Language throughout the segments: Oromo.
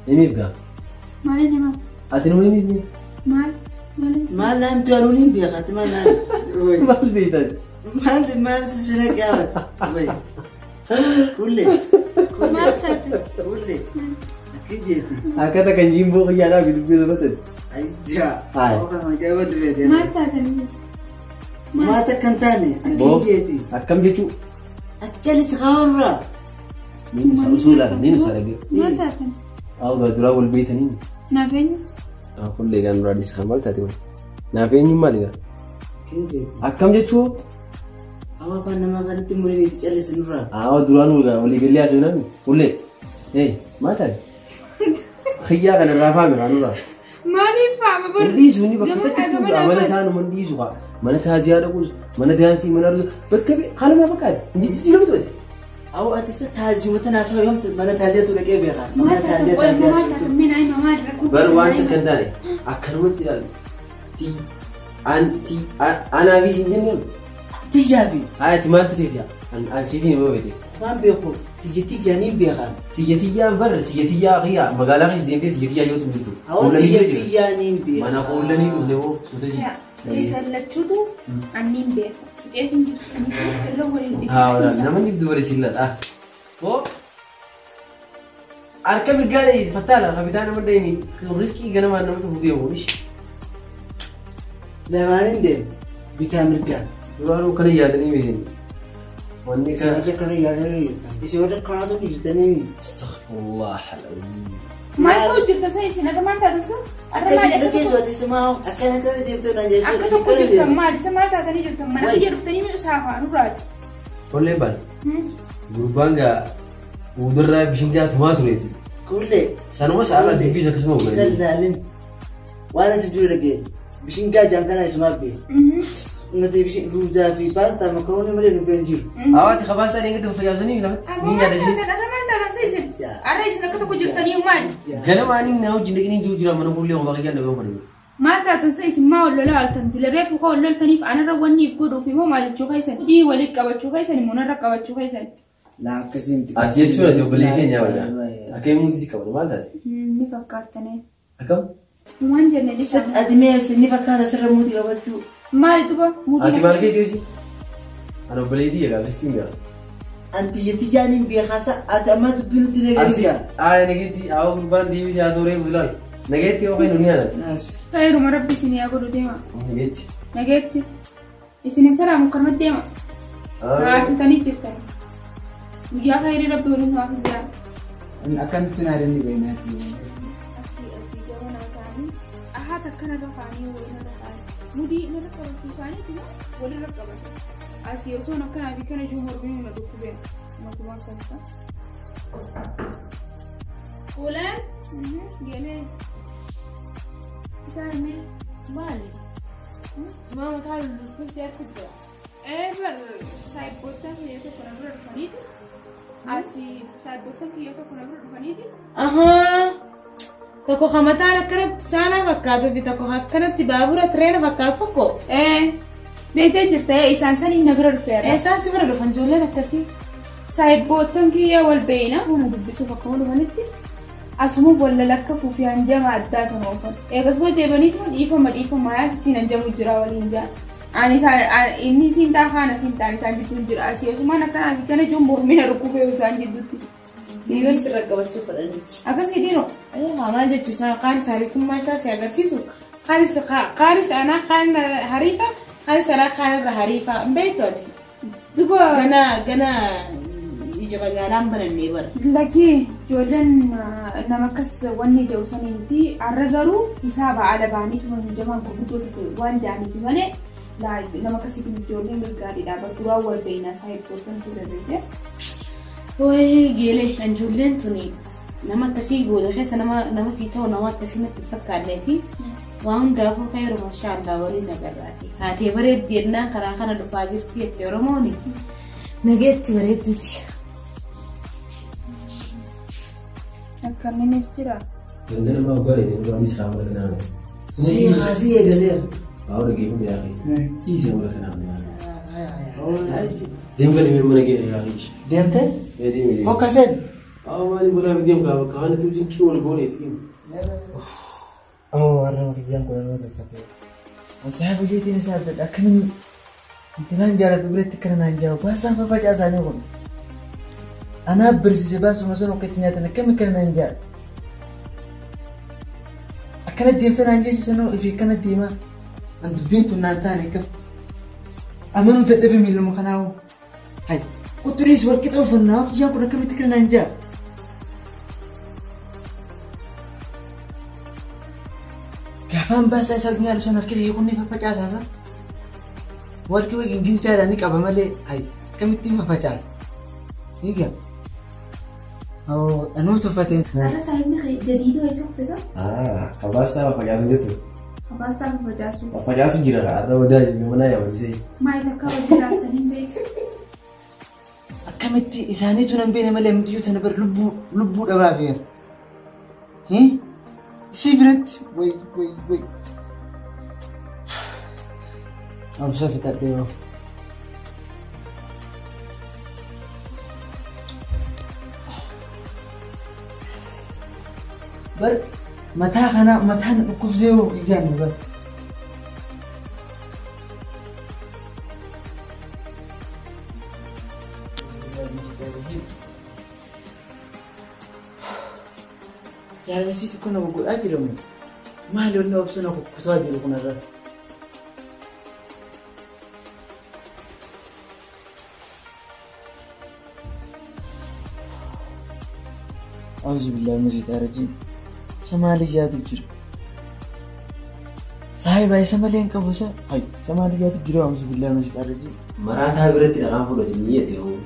إمي بقى مالي ما أتنو إمي مال لا أنت قالونين بيخات مال ما البيت مال سنك يا وي كله كله أكيد جيتي هكذا كان جيمبو خيانا بيدبي زبطن أيجا هاي ما جابت بيتنا ما تاتني ما تكنتاني أكيد جيتي أكم جيتو أتجلس خامرة مين سأصولا مين سأرجع ما تاتني أو بدرا والبيت نين نافين أقول لك أنا راديس خمال تاتيو نافين يوم مالي أكيد جيتي أكم جيتو أو فانا ما كانت تمرني تجلس نورا أو دران ولا ولي قال لي أسوينا قول لي إيه ما تاني خيا كان رافع من عنورا مالي فاهم بقول منديس مني بكتك أمانة سان منديس وقا من تهازي هذا كوز من تهانسي من أرز بكبي خلوا ما بكاد نجي تجيله بتوه أو أتست هازي وتناسوا يوم من تهازي تلاقيه بيخان ما تاتني من أي ما ركوب بروان تكنداني أكرمت تلال تي أنا في سنجنيم تجابي هاي تمال تتيا أن سيدي ما بيتي ما بيخو تجي جانين بيخان تيجي بر تيجي غيا مقالة خيش دينتي تيجي يوم تبدو أو تجي جانين بيخان ما أنا أقول لني إنه هو سوتجي يسلتشودو عنين بيه فتياتين جرساني الأول اللي ولا نمني بدو برسيلنا هو أركب الجاري فتالا فبتاعنا مديني رزقي جنا ما نمت فديه ونش لا ما نندم بتعمل كان دورانو كنا يادني ميزين واني كان كان يادني يسوي قناته يجتني استغفر الله العظيم ما يكون جبت سايس أنا ما تدرس أنا ما أكيد لك يسوي تسمعه أكيد كذا جبت نجاش أكيد كنت جبت ما لسه ما تدري جبت ما أنا جرفتني من أسحاق نورات قول لي بعد غربانجا ودرا بشنجات ما تريدي كله سنة مسألة دبيزة كسمه ولا سلالين وانا سجل لك بشنجا جام كان اسمه بيه نتي بشين روزا في باستا مكرونة مليون بنجير أواتي خباز تاني قد فجأزني لا مين هذا جديد أنا ما تدرس سايس أريس أنا كنت جبتني مال جنا ما نين ناو جندكني جوجرا ما نقول لهم باقي جانا بيوم مريم ما تدرس ما ولا لا تنتظر ريف وخال لا تنيف أنا رواني في كودو في مو مال تشوف هيسن دي ولي كبر تشوف هيسن منار كبر تشوف هيسن لا كسيم أتيه شو أتيه بليزين يا ولا أكيد مودي كبر ما تدري نفكرتني أكم وان جنة ست أدمي سني فكان سر مودي قبل شو ما تبغى أنتي مالك يدوسي أنا بليزي يا بس تيميا أنت يتجانين بيخاسا أتمت بينو تنيجا نجيتي أو قربان دي بيجي أزوري بلال نجيتي أو فين نيانا خير ما ربي سني أقول ديما نجيتي إسني سلام مكرمة ديما عارف تاني جبتني ويا خير ربي ولين ما في جام أنا أكن تنارني بيناتي أسي جوانا ثاني أحد كنا رفعني ولا رفعني مودي نركب الفلوساني كنا ولا ركب أسي يوصلنا كنا أبي كنا جمهور بيننا دكتور ما تبغى كذا فلان جميل تعمل مالي سمع ما تعال تنسى كذا بر سايب بوتك هي تكون أمر الفنيد أسي سايب بوتك هي تكون أمر الفنيد تكو خمتانا كانت سانا فكاتو في تكو كانت تبابورة ترين فكاتو كو بيتي جرتي إنسان سني نبر الفير إنسان سمر الفنجولة نكتسي سايب بوتك هي والبينة هنا دبسوا فكانوا هنتي أسمو ولا لك في أنجام عدات نوفر بس هو جبني تقول إيفا ما يستين أنجام الجرا والإنجا إني سنتا خانة سنتا نسان جدون جرا أسي وسما نكنا كنا جمهور من ركوبه وسان جدوتي سيرس ركبت شوف الأنتي أكا سيدينو أيه ما جت شو قارس هريف ما يساس يا قرسيسو قارس أنا خان هريفة قارس أنا خان هريفة بيتوتي دوبا جنا يجوا جالام برني بر لكن جولن نمكس وني جوسنينتي الرجالو حساب على بانيت من جماعة كبتوت وان جاني كمانه لا نمكس يكون جولن بالقاري دابا ترى والبينا سايب توتن تدريجه وي جيلي أنجولين توني نما كسي جوده خيس نما سيتو نما كسي نتفكر نتي وان دافو خير ما شاء الله ولي نجراتي هاتي بريد ديرنا كراخنا دفاجرتي الترموني نجيت بريد ديش أكمل نسترا عندنا ما قال لي إنه رئيس خامر كنا سي خاسي يدلي أو رجيم يا أخي إيش يقول كنا ديم قال لي من جيل يا أخي ديمتن ديم فوكسن Maali bola bidiyam kawan itu jinki wal gone itu. Warna bidiyam ko na tafate. Ang sabi jiti na sabi akamin intilan jara bilet kana nanjaw basa pa pa jasane ko. Ana bersisi basu masono ketinya tan kam kana nanja. Akana dimta nanja sano ifi kana dima. Antu bintu nantane kam. Amanu tadabi min lumkhanaw. Hay. Kuturis wal kito fanna ya ko kam kana nanja. Gafan bahasa sabnya harus narki yukun ni papacas asa. Warki wagi ingin cara ni kaba male ay kami tim papacas. Iya. Oh, anu tu fatin. Ada sahibnya kayak jadi itu esok besok. Kabas tahu papacas gitu. Kabas tahu papacas. Papacas gira ada wadah gimana ya wadi sih. Mai tak kau gira tanin bet. Kami ti isani tu nampi male mtuju tan ber lubu dawa biar. Sibret, wait. I'm sorry that day. But mata kubzeo ijan ber. Jalan situ kena buat aja dong. Malu ni opsi aku kutua dulu kena dah. Auzubillah minsyaitanirrajim. Samali jatuh jir. Sahib ay samali yang kamu sa. Ay samali jatuh jir. Auzubillah minsyaitanirrajim. Maratha berarti dah kamu dah ni ya tu.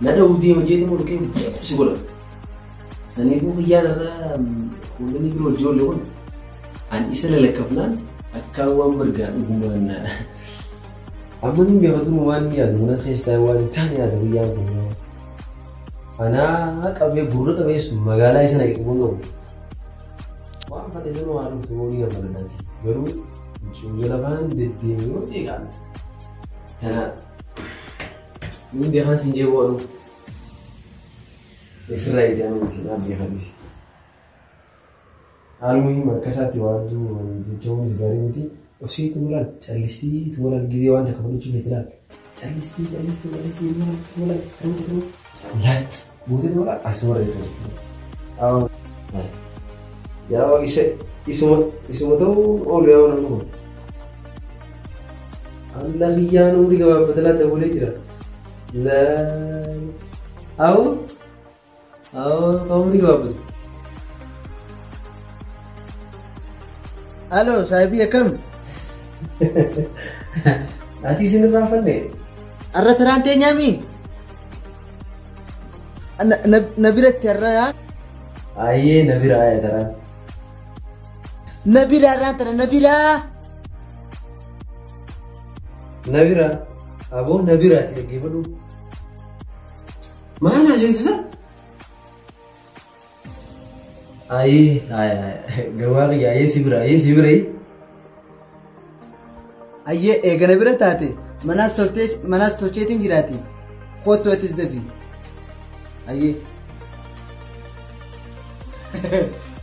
Nada udi macam itu mungkin sih boleh. Sanifu khiyana kullani biro jole won an isla lekafnan akawan berga hubungan amani bi hadu wan ya duna khista wan tani ya da ya ko ana akabe burro ta wes magala isna ke bungo wa fate zeno alu tuni ya baladati garu jungela ban de dingo egal tana min bi hasin je wono Israel jangan mesti nabi hadis. Almuhim kasati wadu jauh segari nanti. Usi itu mulan, calisti itu mulan gizi wan tak perlu cuma telan. Calisti mulan kamu. Lihat, bukan mulan asmara itu sih. Ya isu tu oleh orang tu. Allah hian umri kau betul tak boleh tidak. La, kamu ni apa tu? Halo, sahibi akam. Nanti sini berapa ni? Arra terante nyami. Nabira terra ya? Aye, Nabira ya terra. Nabira terra Nabira. Nabira, abu Nabira tidak gimana? Mana jadi sah? Aye, gawari aye sibra. Aye, Nabira taate. Manas sochetin jirati. Khoto atis dafi. Aye.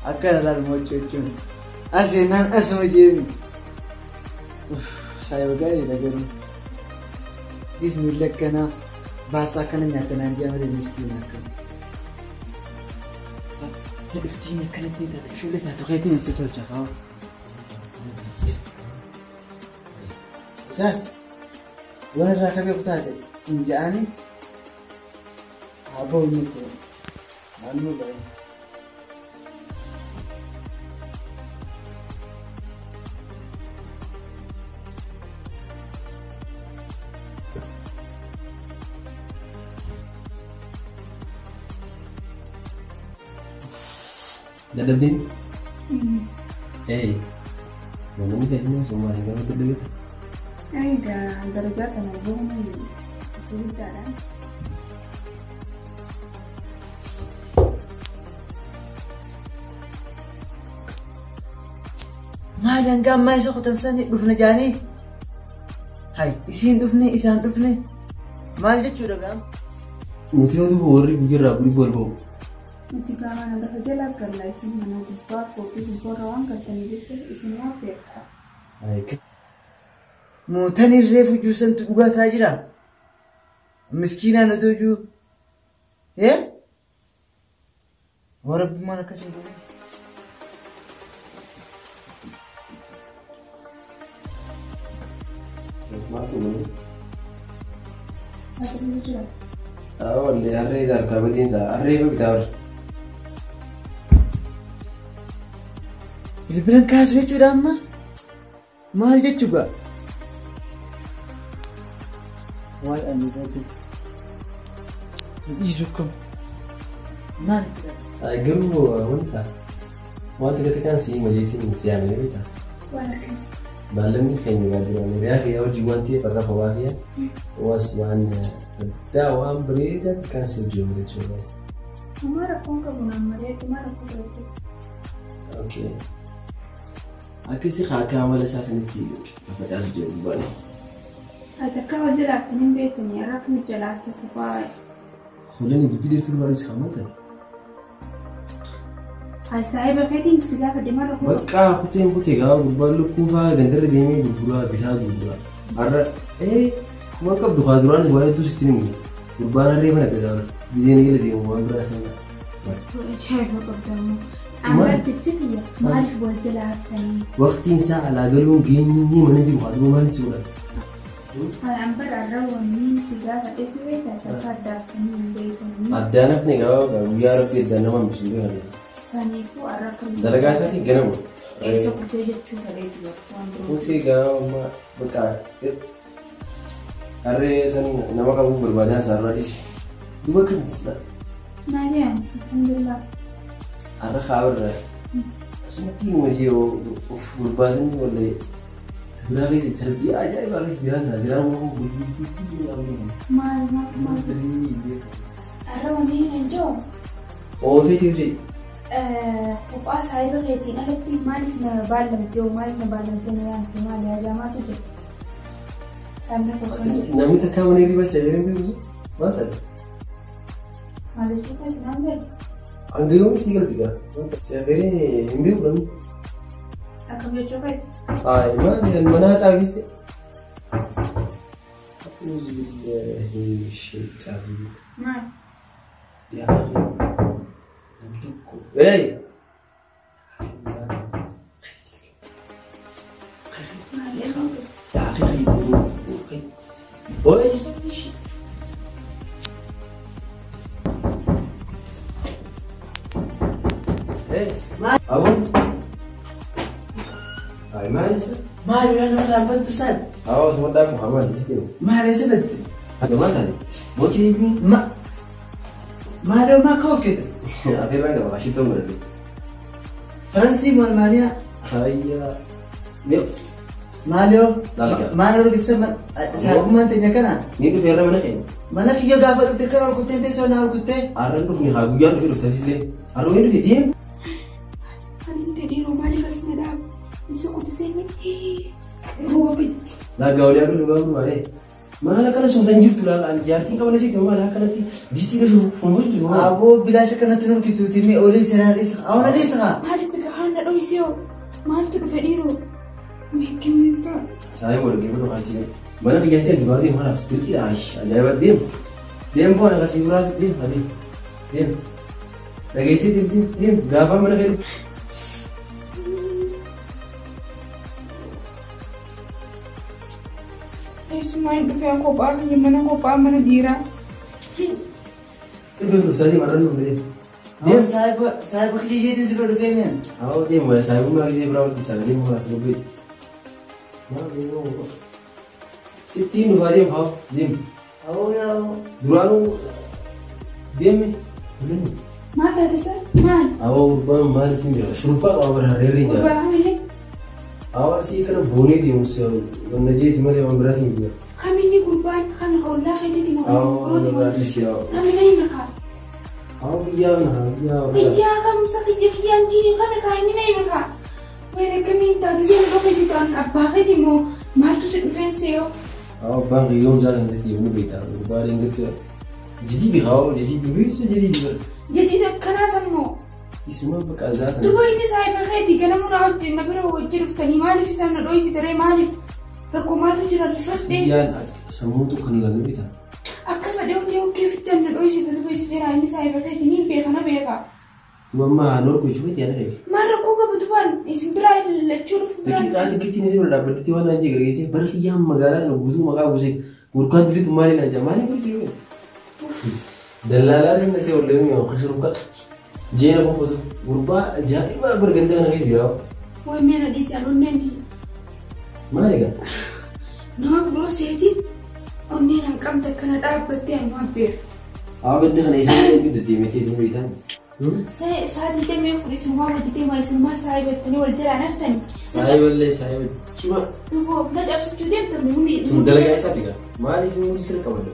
Akar dal mochechun. Asinan asma jemi. Saya bagari lagaru. If milak kana bahasa kana nyata nanti amre miskin akam. Iftinya kana tidak sulit atau kayak ini betul cakap. Sas, wala rakabi aku tadi. Injani, abang ni tu, anu baik. Dah dapat? Mana ni kasihnya semua yang kamu terdekat? Dah darjat tanah ni, sulit jalan. Malang gamay sa kutansan dufna jani. Hay, isin dufne, isan dufne. Mal je chura gam. nuti yoo duuba warri guyyarraa guri borba'u. Nuti gaama lafa jalaa galla isin mana gubbaa foofii gubbarra waan galtanii jecha isin waan fe'ata. Mootan irree fujuusantu dhugaataa jira. Miskiinaan otoo jiru. Warabbummaan akkasii godhe. Maaltu godhe? Saaxilu jira. Wallee harree dargaa badiinsa harree fi bitaawar. Bilbilan kaasu jechuudha amma? Maal jechuudha? Waay ani baate. Dhiisu kam? Maal? Garuu wanta gati kan si majeetiin si yaamine bita. Waan akkana. Maalamni keenya gaadiraanii reeyaa yaa hojii wanti farra fawaafiya was waan addaa waan bareedaa kan si hojii jechuudha. Amma rakkoon qabu naammaree dhuma rakkoo godhateeti. Okay. Akkasii akka amala isaa sanitti facaasu jiru baane. Takka wal jalaaftanii hin beekanii irraa kun jalaafte kufaa. Hulanii dubbii dheertuu baaris kan mul'ate. Saayiba keetiin si gaafa deemaa rakkoo. Bakka kutee gaafa gurbaan lukkuu fa'aa gandarra deemee gurguraa bitaa gurguraa. Har'a waan qabdu haa duraan waa hedduu sitti himu. Gurbaan harree mana gadaa biyya ni gala deemu waan biraa sana. Ajaa'iba qabdamu. Amma jechitiyya maaliif wal jalaaftanii? Waqtiin isaa alaa galuun geenyee mana jiru haa duruu maal si godhan? Amma irraa wanniin si gaafa dheefi beektaa takka addaaftanii hin beekanii. Addaan hafne gaafa guyyaa rabbi addaan nama hambisuun beekamudha. Saniifuu har'a kan dalagaa isaatiin ganama. Eessa kutee jechuu fedheetu waan biroo. Kutee gaafa bakka harree san nama qabuu barbaadan isaarraa dhisi. Duba kanis dha. Naayaan alhamdulillah. Har'a xaabarra asumatti himajee of gurbaasanii wallee biraa keessi tarbiyaa ajaa'ibaa keessi jiraan isaa jiraan waan gurgurtuu Maal. Har'a wanniin hin jiru. oofeetii hojii. Kophaa saayiba keetiin alatti maaliif na baallamte yoo maaliif na baallamte na yaamte maali ajaamaatu jira. Saamna kuusan jira. Namni takkaa mana hirriba sagaleen beeku maal taate? Maal jechuun kan naan beeku. Hanga yoom sii galti gaa? Sagalee hin beeku namni. Akka beekuu feeti. Maali mana haa taafise? Maal? Yaa hey! Maal yoo nama dhaabbattu isaan? Semoodhaa Muhammad Istiimu. Maal eessanatti? Maal taate? Mochii fi maaloo maa ka'u keessa? afeerraa qaba ashittoon godhate. Faransii Maaliyaa. Hayyaa. Maaloo? Laalika. Maaloo keessa saakumaan teenya kana? Ni dhufeerra mana keenya. Mana fiyya gaafa dhufte kan ol kuttee teessoo naa ol kuttee? Har'aan dhufne haa guyyaan dhufee dhuftasillee. Haroo hin dhufe deemu. Ani dhiiroo maaliif as na dhaabu? Isa qotisee ni Laga oleh aku lupa mana? Mana kalau sudah jirtu lah, jarti kau nasi kau mana kalau ti disti tu formal tu. Abo bila sekarang tu nak itu timi oleh senari sah, awak ada sah. Maalik pekahan nak doi sio. Maalik tu dapat diro. Mungkin minta. Saya mau lagi berdoa sih. Mana biasa di bawah mana? Sedikit aish, aja dia pun nak kasih beras dia. Lagi sih dia. Gapa mana kau? Semua itu yang kopar, gimana kopar mana dira? Itu tadi mana dulu dia? Dia saya kerja jadi sebelum payment. Oh dia mau saya pun lagi berapa tu cara dia mau kasih lebih. Mana dia? Siti nu hari apa? Dia. Oh ya. Dulu dia ni. Mana ada sah? Mana? Awak bang mana tinggal? Surupa awak berhari-hari je. Ubah ni. Awak sih kena boni dia musuh. Benda je timah dia orang berarti juga. Kami ni kurban, kami Allah kita timah. Oh, berarti siapa? Kami ni mereka. Oh iya nah, iya. Iya, kamu sakit jadi anjing, kami kaya ni mereka. Mereka minta dia nak kasih tahu apa kita timah. Matu sudah fancy yo. Oh bang, Rio jalan nanti dia mau beta. Baring gitu. جديد غاو جديد بيس جديد بر جديد كنا سمو اسمه بقى ذات دبي نساي بخيتي كنا منعود نبره وجرف تاني مالي في سنة رويسي ترى مالي ركوماتو جرا الفرد يا سموتو كان لنبيتا أكمل دوتي وكيف تنا رويسي تدبي سجرا نساي بخيتي نين بيخنا بيخا ماما نوركو شوية يعني غير ما ركوكا بتوان اسم براي لتشوف لكن قاعد كنتي نسيب ولا بدتي وانا أجي غريسي برخي يام مقالة نبوزو مقا بوزي وركان دريت مالي نجا مالي بركي دلالة الناس يقول لهم يوم خسروا كات جينا فوق وربا جائبة برجندة أنا غير زيرو وين دي سالون نندي ما لقى نما بروسيتي أني نكمل تكنا دابتي أنا ما بير بدي خليني أسمع بدي تيمتي تيمتي سادي تمي فريس ما بدي ما يسمى سايب التاني والجرا نفتني سايب ولا سايب شو تبغى نجاب سجودين ترموني تندلع إيش هذيك ما لي في مصير كمان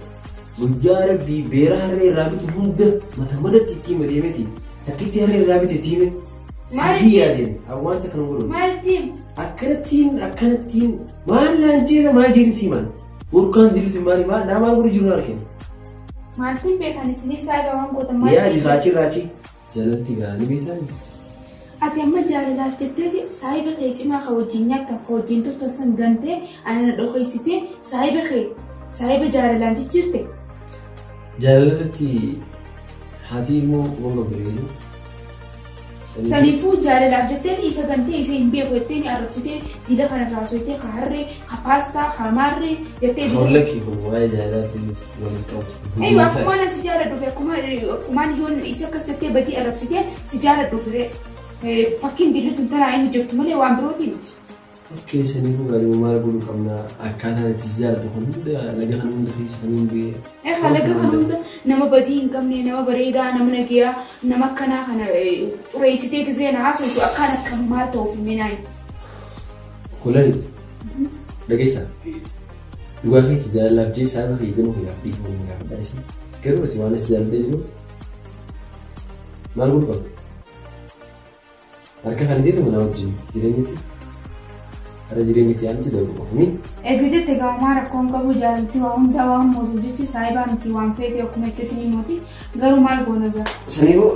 وجار بيرا هري رابط هند متى تتيم ريمتي تكيت هري رابط تتيم سفيا دين أوان تكنورون ما التيم أكنتين ما لانجيز ما جيت سيمان وركان دليل تماري ما نام أقول جونار كين ما التيم بيكاني سني سايب أوان قوة ما يا دي راشي جلنتي غاني بيتاني أتيما جالي لافتتي سايب خيج ما خوجينيا كخوجين تو تسن غنتي أنا دخويستي سايب جالي لانجي جرتي جلنتي هاتي مو بريزو سنيفو جالي لافتتي إسا غنتي إسا إمبي قوتيني أربتي ديلا خانا راسويتي خاري خباستا خماري جتي أقول لك هو ما جالاتي ولكن أيوة كمان سجارة دوفي كمان يون إسا كستي بدي أربتي سجارة دوفي فكين ديلو تنترى عيني جبت مالي وعم بروتي مت اوكي سنيفو قالي ما بقول كمنا اكاتا تسجال بخون ده لقى خنون ده في سنين بي لقى خنون ده نما بدين كمني نما بريغا نما نجيا نما كنا خنا رئيسيتي كزين عاسو تو اكانا كمال تو في مناي كلني لقيسا لقى خي تجال لابجي سابا خي يقنو خي يحبيك من يحب دايسي كرو تيوانا سجال ديجو ما نقول كم أركان خليته من أول جيرانيتي أنا جيرانيتي أنت دور بقومي أجد تجاوما ركون كابو جالتي وهم دوام موجود جت سايبان تي وام فيك يوم كميت تني موتي غير مال بونجا سنيبو